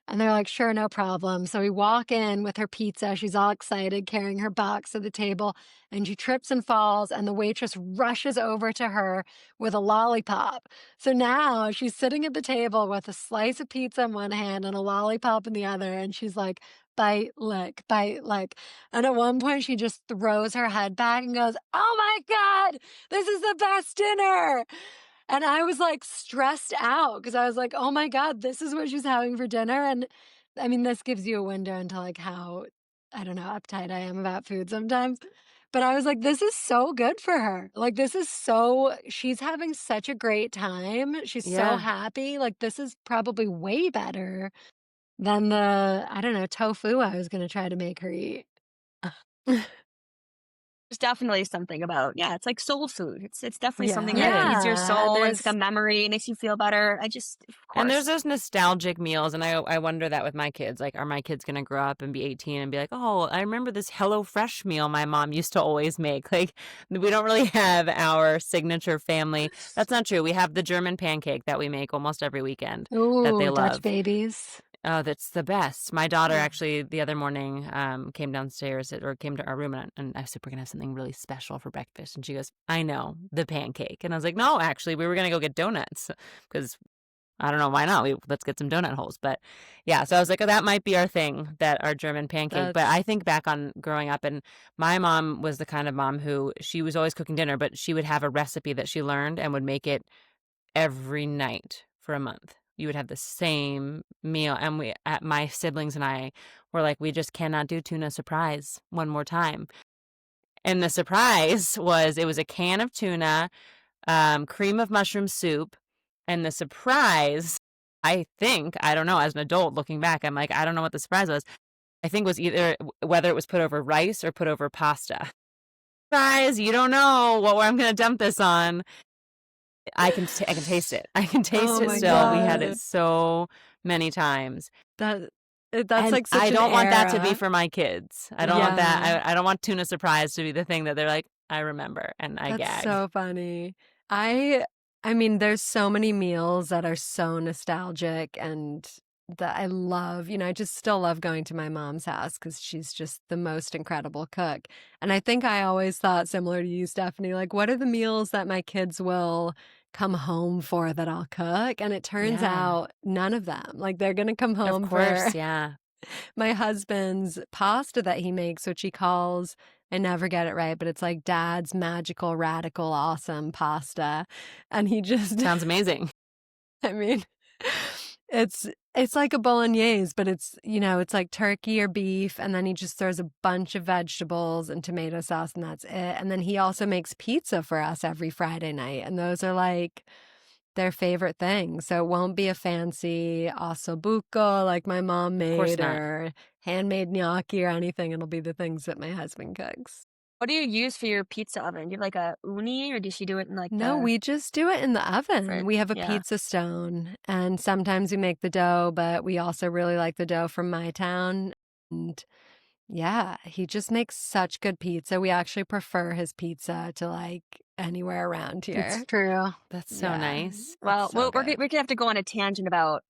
And they're like, "Sure, no problem." So we walk in with her pizza. She's all excited, carrying her box to the table, and she trips and falls, and the waitress rushes over to her with a lollipop. So now she's sitting at the table with a slice of pizza in one hand and a lollipop in the other, and she's like, bite, lick, bite, lick. And at one point, she just throws her head back and goes, "Oh my God, this is the best dinner." And I was like stressed out because I was like, "Oh my God, this is what she's having for dinner." And I mean, this gives you a window into like how, I don't know, uptight I am about food sometimes. But I was like, this is so good for her. Like, this is so, she's having such a great time. She's so Yeah. happy. Like, this is probably way better than the, I don't know, tofu I was going to try to make her eat. There's definitely something about, yeah, it's like soul food. It's definitely something Yeah, that it is. feeds your Yeah, soul. It's like there's, a memory, makes you feel better. Of And there's course. those nostalgic meals, and I wonder that with my kids. Like, are my kids gonna grow up and be 18 and be like, "Oh, I remember this HelloFresh meal my mom used to always make." Like, we don't really have our signature family. That's not true. We have the German pancake that we make almost every weekend that they ooh, Dutch love. babies. Oh, that's the best. My daughter Oh. actually the other morning came downstairs or came to our room, and I said, "We're gonna have something really special for breakfast." And she goes, "I know, the pancake." And I was like, "No, actually, we were gonna go get donuts because I don't know why not. Let's get some donut holes." But yeah, so I was like, "Oh, that might be our thing, that our German pancake." But I That's think back on growing up, and my mom was the kind of mom who she was always cooking dinner, but she would have a recipe that she learned and would make it every night for a month. You would have the same meal. And my siblings and I were like, we just cannot do tuna surprise one more time. And the surprise was, it was a can of tuna, cream of mushroom soup. And the surprise, I think, I don't know, as an adult looking back, I'm like, I don't know what the surprise was. I think was either whether it was put over rice or put over pasta. Surprise, you don't know what I'm going to dump this on. I can taste it. I can taste oh it my still. We had God. it so many times. That's And like such I an don't want that to be era. for my kids. I don't want Yeah. that. I don't want tuna surprise to be the thing that they're like, I remember, and I That's gag. so funny. I I mean, there's so many meals that are so nostalgic, and that I love. I just still love going to my mom's house because she's just the most incredible cook. And I think I always thought, similar to you, Stephanie, like, what are the meals that my kids will come home for that I'll cook? And it turns Yeah. out none of them. Like, they're going to come Of home course, for yeah. my husband's pasta that he makes, which he calls, I never get it right, but it's like Dad's magical, radical, awesome pasta. And he just, Sounds amazing. I mean, it's like a bolognese, but it's like turkey or beef, and then he just throws a bunch of vegetables and tomato sauce, and that's it. And then he also makes pizza for us every Friday night, and those are like their favorite thing. So it won't be a fancy ossobuco like my mom Of course made not. or handmade gnocchi or anything. It'll be the things that my husband cooks. What do you use for your pizza oven? Do you have like a uni, or does she do it in like No, the we just do it in the oven. We have a yeah. pizza stone, and sometimes we make the dough, but we also really like the dough from my town. And yeah, he just makes such good pizza. We actually prefer his pizza to like anywhere around here. It's true. That's so Yeah. nice. Well, It's so we're good. gonna have to go on a tangent about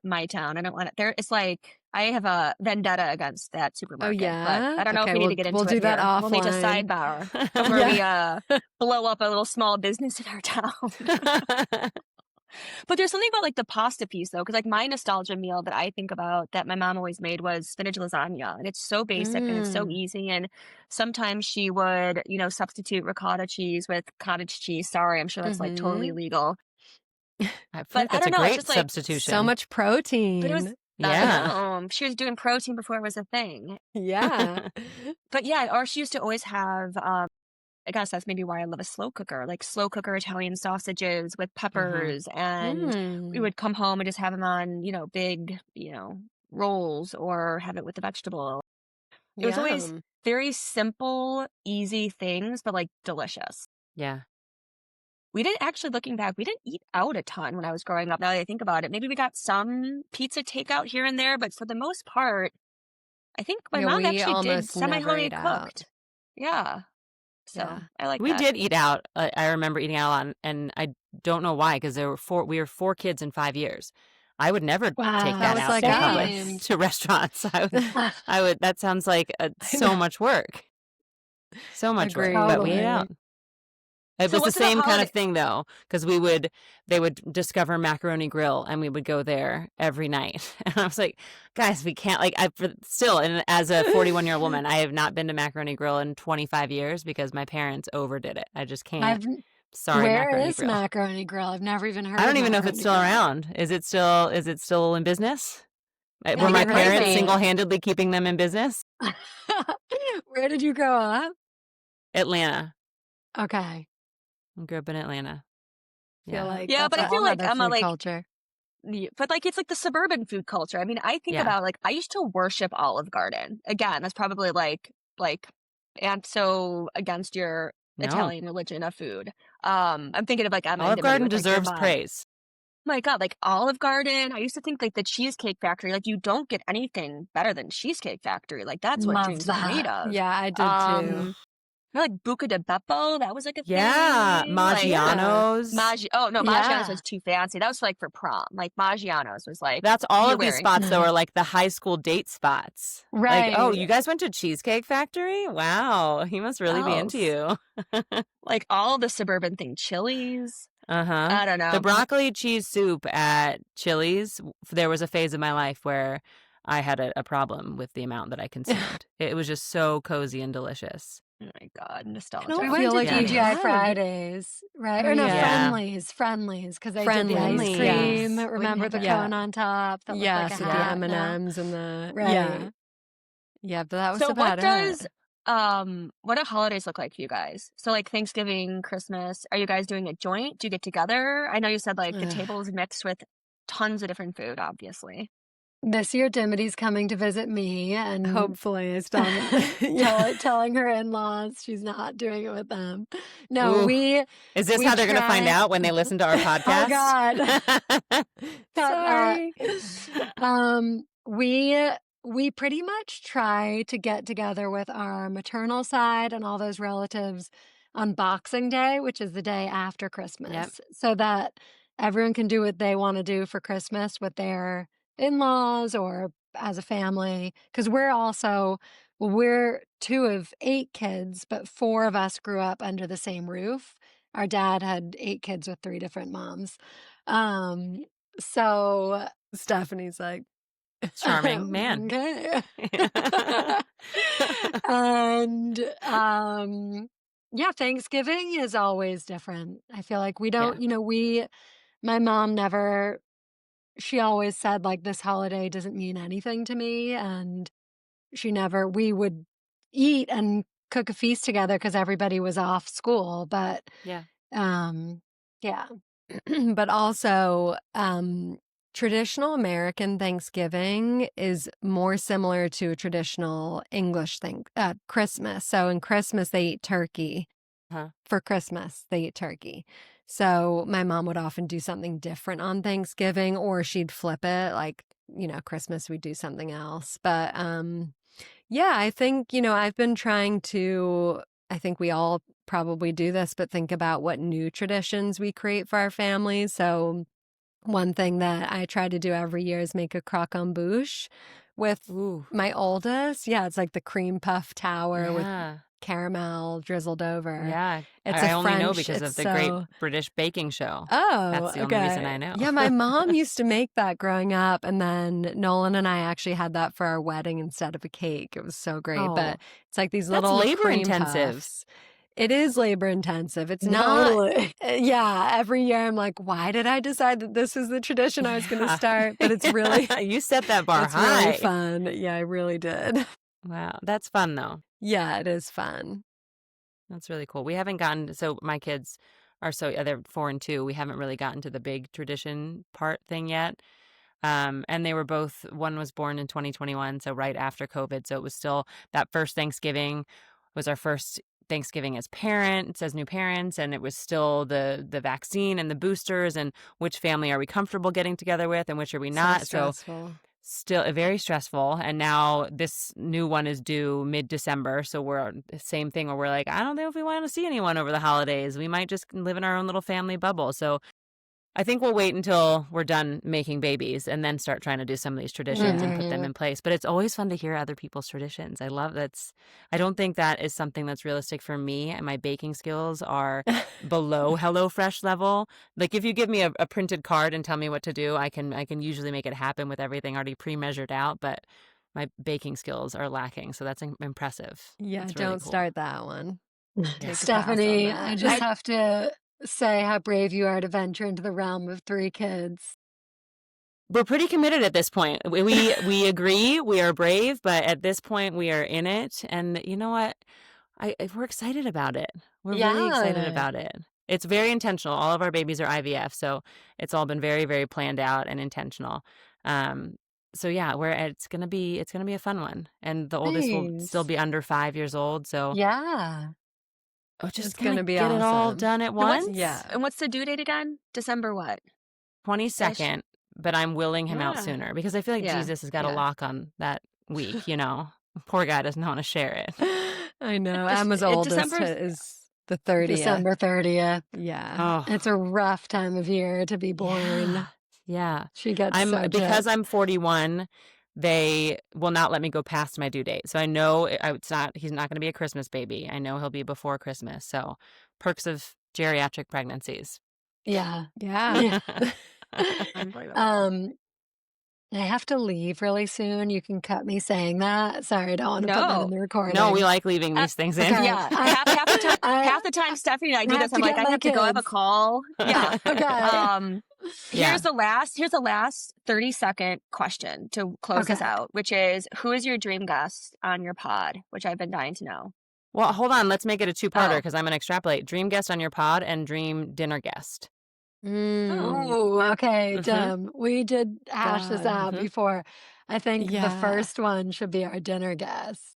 my town. I don't want to. It's like I have a vendetta against that supermarket. yeah? But I don't know Okay, if we need to get into we'll it do that here. We'll need to offline. sidebar before we blow up a little small business in our town. But there's something about like the pasta piece though, because like my nostalgia meal that I think about that my mom always made was spinach lasagna, and it's so basic and it's so easy. And sometimes she would, substitute ricotta cheese with cottage cheese. Sorry, I'm sure that's like totally illegal. I feel But like I that's a don't know, it's great just like substitution. So much but it was protein. I Yeah. know. She was doing protein before it was a thing. Yeah. But yeah, or she used to always have I guess that's maybe why I love a slow cooker, like slow cooker Italian sausages with peppers, and we would come home and just have them on, big, rolls, or have it with the vegetable. It was always Yum. very simple, easy things, but like delicious. Yeah. We didn't actually, looking back, we didn't eat out a ton when I was growing up. Now that I think about it, maybe we got some pizza takeout here and there, but for the most part, I think my Yeah, mom we actually did almost never semi-homemade ate out. cooked. Yeah. So Yeah. I like We that. did eat out. I remember eating out a lot, and I don't know why, because we were 4 kids in 5 years. I would never take Wow. that That was out like in us. public to restaurants. I would. That sounds like so much work. So much work, but we ate out. It So was the what's about same kind holiday- of thing though, because they would discover Macaroni Grill, and we would go there every night. And I was like, guys, we can't, like, and as a 41-year-old woman, I have not been to Macaroni Grill in 25 years because my parents overdid it. I just can't. Sorry, Where Macaroni is Grill. Macaroni Grill? I've never even heard. I don't of even know if it's still Macaroni around. Is it still in business? Yeah, Were my you're parents right. single-handedly keeping them in business? Grill. Where did you grow up? Atlanta. Okay. I grew up in Atlanta. I feel like Yeah, that's but I a feel whole like nother Emma, food like- culture. But like it's like the suburban food culture. I mean, I think Yeah. about like I used to worship Olive Garden. Again, that's probably like and so against your No. Italian religion of food. I'm thinking of like Emma and Olive Dimity Garden with, like, your deserves mom. praise. Oh my God, like Olive Garden. I used to think like the Cheesecake Factory, like you don't get anything better than Cheesecake Factory. Like that's what Love dreams are made that. of. Yeah, I did too. Or like Buca de Beppo, that was like a Yeah, thing. Like, Maggiano's. Maggiano's Yeah. was too fancy. That was like for prom. Like Maggiano's was like That's all you're of these wearing- spots, though, are like the high school date spots. Right. Like, oh, you guys went to Cheesecake Factory? Wow, he must really be into you. like all the suburban thing, Chili's. Uh-huh. I don't know. The broccoli cheese soup at Chili's, there was a phase of my life where I had a problem with the amount that I consumed. It was just so cozy and delicious. Oh my God, nostalgia. don't We I went feel to like we TGI had. Fridays, right? Oh, Or no, yeah. Friendlies, because they Friendlies, did the ice cream. yes. Remember the Yeah. cone on top? That looked Yes, like a with the hat now? M&Ms and the Right. yeah, but that was So about what does it. what do holidays look like for you guys? So like Thanksgiving, Christmas, are you guys doing a joint? Do you get together? I know you said like the Ugh. table is mixed with tons of different food, obviously. This year, Dimity's coming to visit me, and Hopefully, it's done. Yeah. telling her in-laws she's not doing it with them. No, Ooh. we. Is this We how they're going to find try- out when they listen to our podcast? God. Sorry. We pretty much try to get together with our maternal side and all those relatives on Boxing Day, which is the day after Christmas, so that everyone can do what they want to do for Christmas with their in-laws or as a family. Because we're 2 of 8 kids, but 4 of us grew up under the same roof. Our dad had 8 kids with 3 different moms. So Stephanie's like, Charming man. okay. And yeah, Thanksgiving is always different. I feel like we don't, my mom never, she always said like this holiday doesn't mean anything to me. And we would eat and cook a feast together because everybody was off school. But Yeah. yeah. but also, traditional American Thanksgiving is more similar to a traditional English Christmas. So in Christmas, they eat turkey. For Christmas, they eat turkey. So my mom would often do something different on Thanksgiving, or she'd flip it. Like, Christmas, we'd do something else. But yeah, I think, I've been trying to, I think we all probably do this, but think about what new traditions we create for our families. So one thing that I try to do every year is make a croquembouche with my oldest. Yeah, it's like the cream puff tower with caramel drizzled over. Yeah. It's I only know because of the great British baking show. Oh, that's the only reason I know. Yeah, my mom used to make that growing up, and then Nolan and I actually had that for our wedding instead of a cake. It was so great. But it's like these little labor cream intensive. Puffs. It is labor intensive. It's Totally. not. Yeah, every year I'm like, why did I decide that this is the tradition I was going to start? But it's really you set that bar it's high. really fun. Yeah, I really did. Wow, that's fun though. Yeah, it is fun. That's really cool. We haven't gotten, so my kids are they're 4 and 2. We haven't really gotten to the big tradition part thing yet. And they were both, one was born in 2021, so right after COVID. So it was still, that first Thanksgiving was our first Thanksgiving as parents, as new parents, and it was still the vaccine and the boosters and which family are we comfortable getting together with and which are we not. So stressful. Still very stressful. And now this new one is due mid-December. So we're the same thing where we're like, I don't know if we want to see anyone over the holidays. We might just live in our own little family bubble. So I think we'll wait until we're done making babies and then start trying to do some of these traditions and put them in place. But it's always fun to hear other people's traditions. I love that. I don't think that is something that's realistic for me, and my baking skills are below HelloFresh level. Like if you give me a printed card and tell me what to do, I can usually make it happen with everything already pre-measured out, but my baking skills are lacking. So that's impressive. Yeah, that's really don't cool. Start that one. Stefany, I just have to say how brave you are to venture into the realm of 3 kids. We're pretty committed at this point. We agree we are brave, but at this point we are in it. And you know what? We're excited about it. We're really excited about it. It's very intentional. All of our babies are IVF, so it's all been very, very planned out and intentional. So yeah, it's gonna be a fun one. And the oldest will still be under 5 years old. So yeah. Just going to be get it all awesome. done at once. And what's the due date again? December what? 22nd. But I'm willing him out sooner because I feel like Jesus has got a lock on that week. Poor guy doesn't want to share it. I know. Emma's oldest is the 30th. December 30th. Yeah. It's a rough time of year to be born. Yeah. She gets because I'm 41. They will not let me go past my due date. So I know he's not going to be a Christmas baby. I know he'll be before Christmas. So perks of geriatric pregnancies. Yeah. Yeah. I have to leave really soon. You can cut me saying that. Sorry, I don't want to put that in the recording. No, we like leaving these things in. Okay. Yeah. Half the time Stefany and I do this, I'm like, I have to go have a call. Yeah. Okay. Here's the last 30-second question to close this out, which is, who is your dream guest on your pod? Which I've been dying to know. Well, hold on. Let's make it a 2-parter because I'm going to extrapolate. Dream guest on your pod and dream dinner guest. Oh, okay. We did hash this out before. I think the first one should be our dinner guest.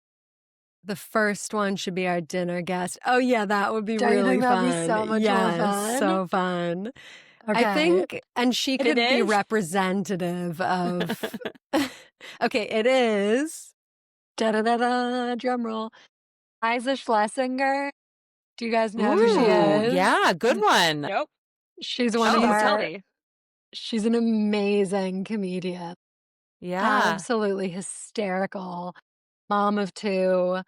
The first one should be our dinner guest. Oh, yeah, that would be Don't really you think fun. that'd be so much more fun? So fun. Okay. I think, and she could be representative of. Okay, it is. Da-da-da-da, drum roll. Iliza Shlesinger. Do you guys know who she is? Yeah, good one. Nope. She's one of our. She's an amazing comedian. Yeah. Absolutely hysterical. Mom of 2.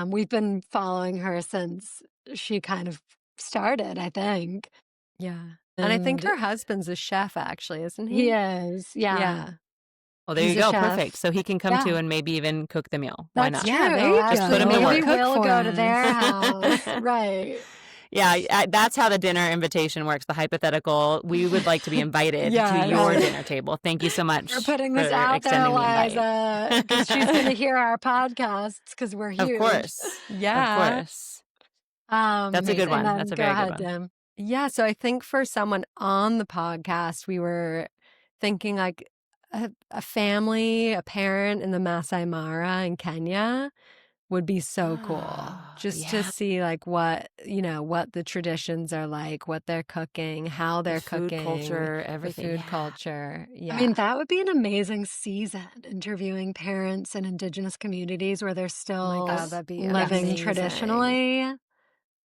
We've been following her since she kind of started, I think. Yeah. And I think And her husband's a chef, actually, isn't he he? is. Yeah. Yeah. Well, there He's you a go. chef. Perfect. So he can come too Yeah. and maybe even cook the meal. Why That's not? Yeah, true. there you Just put him to Actually, work. we Cook will for go to us. their house. Right. Yeah, that's how the dinner invitation works. The hypothetical. We would like to be invited Yeah, to your right. dinner table. Thank you so much We're putting for this out there, extending the invite. Eliza, because she's going to hear our podcasts because we're Of huge. course. Yeah. Of course. That's a good Amazing. one. And That's a then go very good ahead, one. Dim. Yeah. So I think for someone on the podcast, we were thinking like a family, a parent in the Maasai Mara in Kenya would be so cool. Just to Yeah. see like what the traditions are like, what they're cooking, how they're The food cooking, culture, the everything. food Yeah. culture. Yeah. I mean, that would be an amazing season, interviewing parents in indigenous communities where they're Oh still my God, that'd be living amazing. traditionally.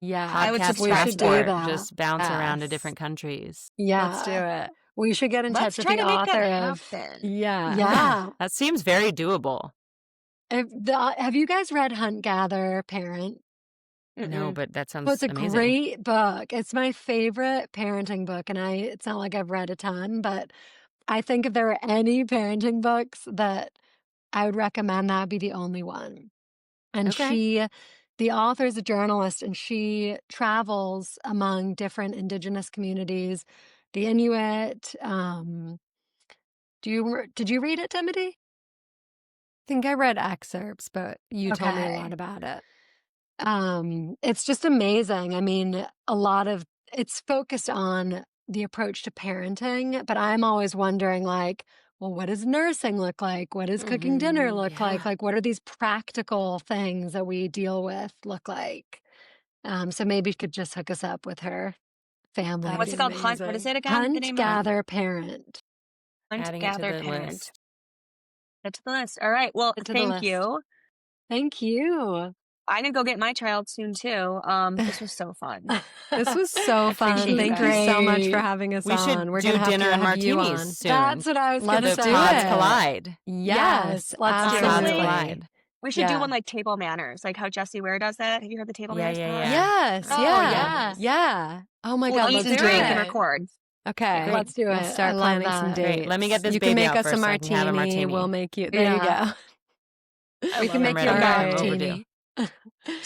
Yeah. I would Podcast We subscribe should to do that. passport. that. Just bounce around to Yes. different countries. Let's do Yeah. it. We should get in Let's touch with try the to make author that of. happen. Yeah. Yeah. That seems very doable. Have you guys read Hunt Gather Parent? No, Mm-mm. but that Well, sounds it's a amazing. great book. It's my favorite parenting book, and it's not like I've read a ton, but I think if there were any parenting books that I would recommend, that would be the only one. And Okay. the author is a journalist, and she travels among different indigenous communities, the Inuit. Did you read it, Dimity? I think I read excerpts, but you told me a lot Okay. about it. It's just amazing. I mean, it's focused on the approach to parenting, but I'm always wondering, like, well, what does nursing look like? What does cooking dinner look like? Yeah. Like, what are these practical things that we deal with look like? So maybe you could just hook us up with her family. That'd What's be it called? Hunt. What is amazing. it again? The Hunt, name of it? Gather, Parent. Hunt, Adding it to Gather, the Parent. list. Add to the list. All right. Well, Add to the thank list. you. Thank you. I'm gonna go get my child soon too. This was so fun. This was so fun. appreciate you Thank you so much for Great. having us We should on. We're do gonna have dinner to and have you martinis on. soon. That's what I was going Let's to The do say. pods it. collide. Yes, let's do it. Pods absolutely. collide. We should do Yeah. one like table manners, like how Jessie Ware does that. Have you heard the table Yeah, manners yeah, pod? yeah. Yes, Oh, yeah, yeah. yeah. Oh my We'll God, eat let's and do drink and it. record. Okay, Great. Let's do we'll it. start I love planning some that. dates. Great. Let me get this You can baby make out us a first so I can have a martini. martini. We'll make you. There Yeah. you go. I We love can it. make I'm you a ready. I'm martini. Cheers.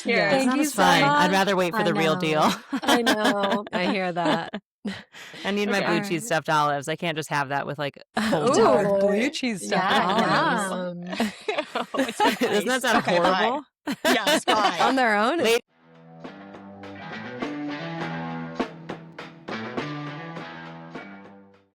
Yeah. This Thank sounds you so fun. much. I'd rather wait for I the real deal. know. I know. I hear that. I need my Okay. blue All cheese right. stuffed olives. I can't just have that with like cold Ooh, water. Totally. blue cheese stuffed Yeah, olives. yum. It's been Doesn't that nice. sound Okay, bye. horrible? Yes, bye. On their own, Ladies